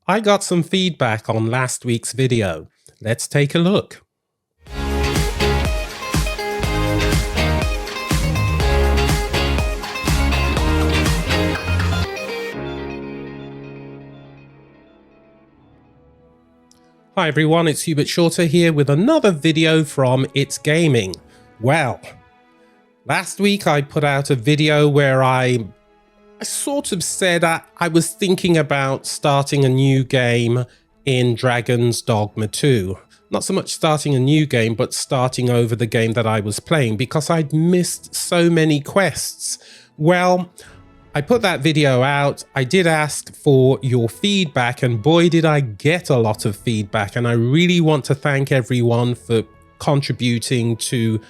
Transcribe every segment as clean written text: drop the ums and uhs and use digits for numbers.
I got some feedback on last week's video. Let's take a look. Hi everyone, it's Hubert Shorter here with another video from It's Gaming. Well, last week I put out a video where I sort of said I was thinking about starting a new game in Dragon's Dogma 2. Not so much starting a new game, but starting over the game that I was playing because I'd missed so many quests. Well, I put that video out. I did ask for your feedback, and boy did I get a lot of feedback, and I really want to thank everyone for contributing to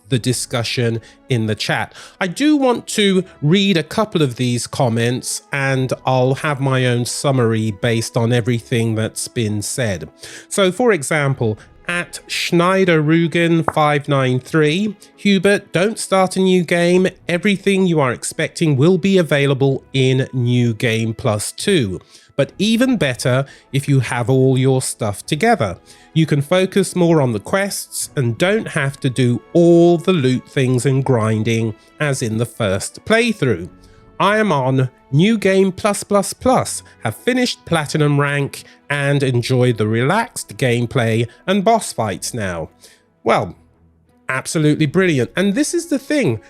the discussion in the chat. I do want to read a couple of these comments, and I'll have my own summary based on everything that's been said. So for example, at Schneider-Rugen593, Hubert, don't start a new game. Everything you are expecting will be available in New Game Plus 2. But even better if you have all your stuff together. You can focus more on the quests and don't have to do all the loot things and grinding as in the first playthrough. I am on New Game Plus++, have finished Platinum rank and enjoy the relaxed gameplay and boss fights now. Well, absolutely brilliant. And this is the thing.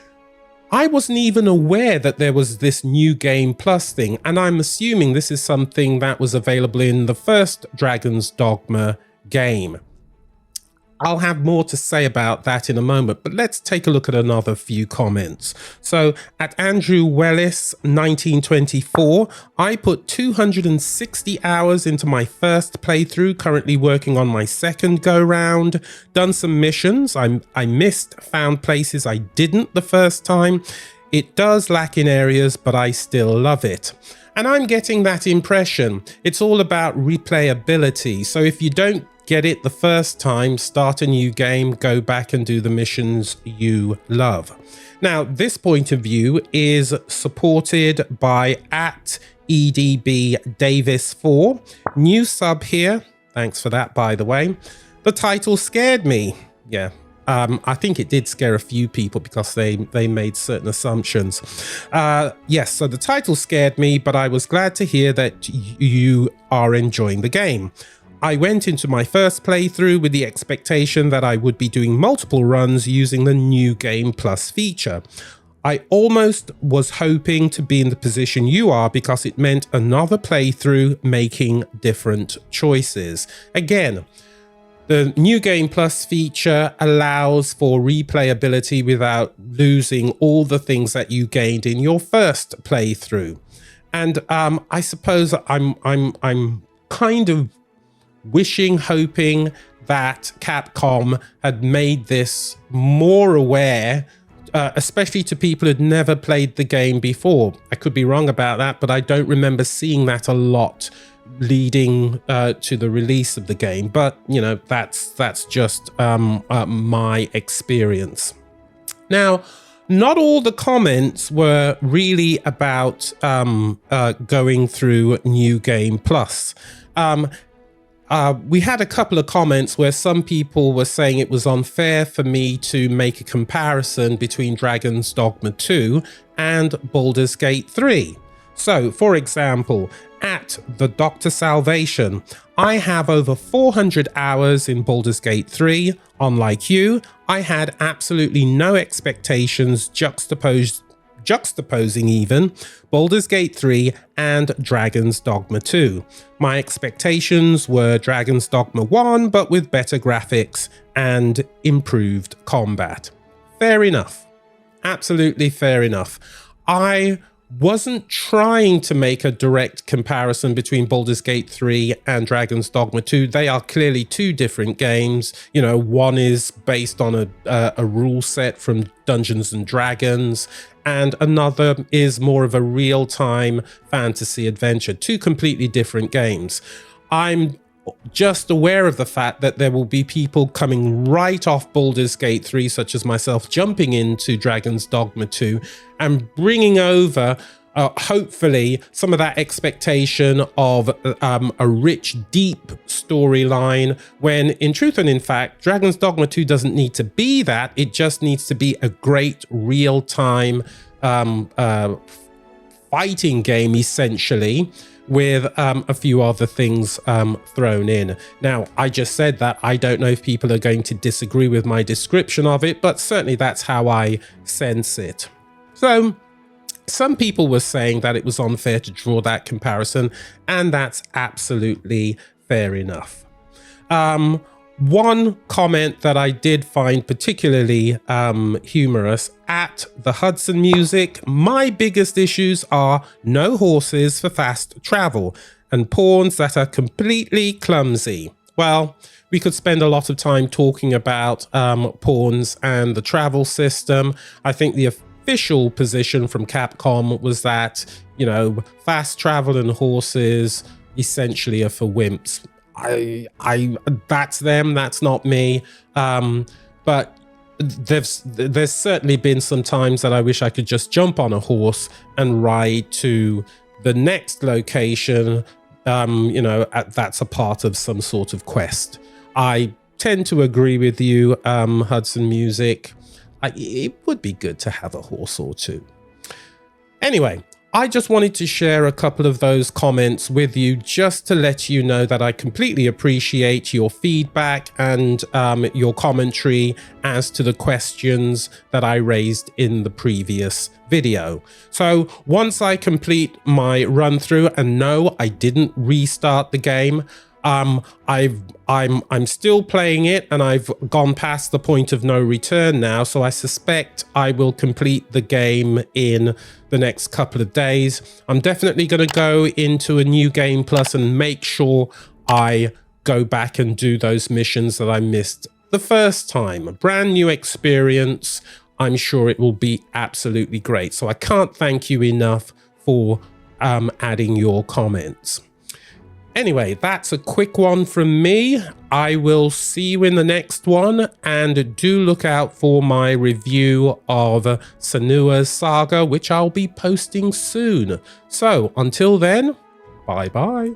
I wasn't even aware that there was this New Game Plus thing, and I'm assuming this is something that was available in the first Dragon's Dogma game. I'll have more to say about that in a moment, but let's take a look at another few comments. So at Andrew Wellis 1924, I put 260 hours into my first playthrough, currently working on my second go round, done some missions. I missed, found places I didn't the first time. It does lack in areas, but I still love it. And I'm getting that impression. It's all about replayability. So if you don't get it the first time, start a new game, go back and do the missions you love. Now, this point of view is supported by at EDB Davis 4. New sub here. Thanks for that, by the way. The title scared me. Yeah. I think it did scare a few people because they made certain assumptions. Yes, so the title scared me, but I was glad to hear that you are enjoying the game. I went into my first playthrough with the expectation that I would be doing multiple runs using the New Game Plus feature. I almost was hoping to be in the position you are because it meant another playthrough making different choices. Again, the New Game Plus feature allows for replayability without losing all the things that you gained in your first playthrough. And I suppose I'm kind of hoping that Capcom had made this more aware, especially to people who'd never played the game before. I could be wrong about that, but I don't remember seeing that a lot leading to the release of the game. But you know, that's just my experience. Now, not all the comments were really about going through New Game Plus. We had a couple of comments where some people were saying it was unfair for me to make a comparison between Dragon's Dogma 2 and Baldur's Gate 3. So, for example, at the Dr. Salvation, I have over 400 hours in Baldur's Gate 3. Unlike you, I had absolutely no expectations juxtaposing even Baldur's Gate 3 and Dragon's Dogma 2. My expectations were Dragon's Dogma 1, but with better graphics and improved combat. Fair enough. Absolutely fair enough. I wasn't trying to make a direct comparison between Baldur's Gate 3 and Dragon's Dogma 2. They are clearly two different games. You know, one is based on a rule set from Dungeons and Dragons, and another is more of a real-time fantasy adventure. Two completely different games. I'm just aware of the fact that there will be people coming right off Baldur's Gate 3, such as myself, jumping into Dragon's Dogma 2 and bringing over hopefully some of that expectation of a rich, deep storyline, when in truth and in fact, Dragon's Dogma 2 doesn't need to be that. It just needs to be a great real-time fighting game, essentially, with a few other things thrown in. Now, I just said that. I don't know if people are going to disagree with my description of it, but certainly that's how I sense it. So, some people were saying that it was unfair to draw that comparison, and that's absolutely fair enough. One comment that I did find particularly humorous at the Hudson Music: my biggest issues are no horses for fast travel and pawns that are completely clumsy. Well, we could spend a lot of time talking about pawns and the travel system. I think the official position from Capcom was that, you know, fast travel and horses essentially are for wimps. That's them, that's not me. But there's certainly been some times that I wish I could just jump on a horse and ride to the next location, you know, that's a part of some sort of quest. I tend to agree with you, Hudson Music. It would be good to have a horse or two. Anyway, I just wanted to share a couple of those comments with you just to let you know that I completely appreciate your feedback and your commentary as to the questions that I raised in the previous video. So once I complete my run through, and no, I didn't restart the game. I'm still playing it, and I've gone past the point of no return now, so I suspect I will complete the game in the next couple of days. I'm definitely going to go into a New Game Plus and make sure I go back and do those missions that I missed the first time. A brand new experience. I'm sure it will be absolutely great. So I can't thank you enough for adding your comments. Anyway, that's a quick one from me. I will see you in the next one, and do look out for my review of Senua's Saga, which I'll be posting soon. So until then, bye bye.